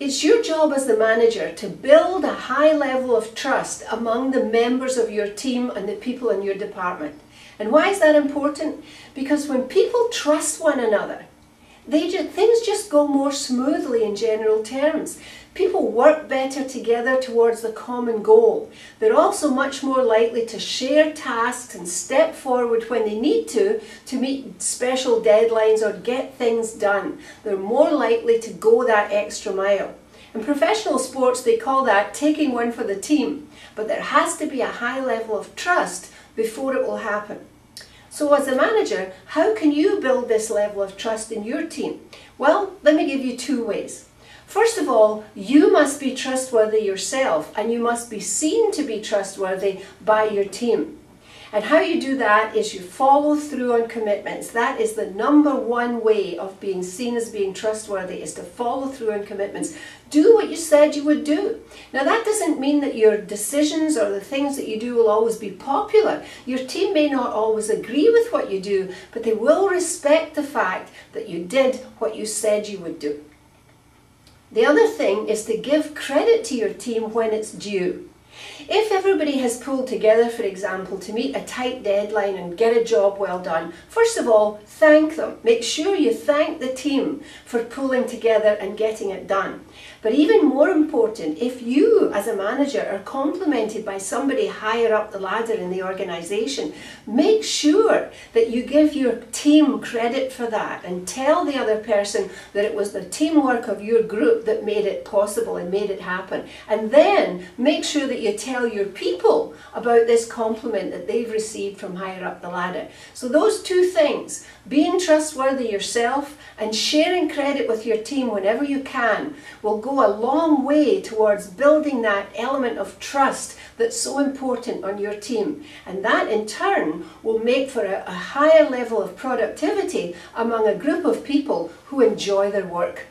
It's your job as the manager to build a high level of trust among the members of your team and the people in your department. And why is that important? Because when people trust one another, things just go more smoothly in general terms. People work better together towards the common goal. They're also much more likely to share tasks and step forward when they need to meet special deadlines or get things done. They're more likely to go that extra mile. In professional sports, they call that taking one for the team, but there has to be a high level of trust before it will happen. So as a manager, how can you build this level of trust in your team? Well, let me give you two ways. First of all, you must be trustworthy yourself, and you must be seen to be trustworthy by your team. And how you do that is you follow through on commitments. That is the number one way of being seen as being trustworthy, is to follow through on commitments. Do what you said you would do. Now that doesn't mean that your decisions or the things that you do will always be popular. Your team may not always agree with what you do, but they will respect the fact that you did what you said you would do. The other thing is to give credit to your team when it's due. If everybody has pulled together, for example, to meet a tight deadline and get a job well done, first of all, thank them. Make sure you thank the team for pulling together and getting it done. But even more important, if you as a manager are complimented by somebody higher up the ladder in the organisation, make sure that you give your team credit for that and tell the other person that it was the teamwork of your group that made it possible and made it happen. And then make sure that you tell your people about this compliment that they've received from higher up the ladder. So those two things, being trustworthy yourself and sharing credit with your team whenever you can, will go a long way towards building that element of trust that's so important on your team. And that in turn will make for a higher level of productivity among a group of people who enjoy their work.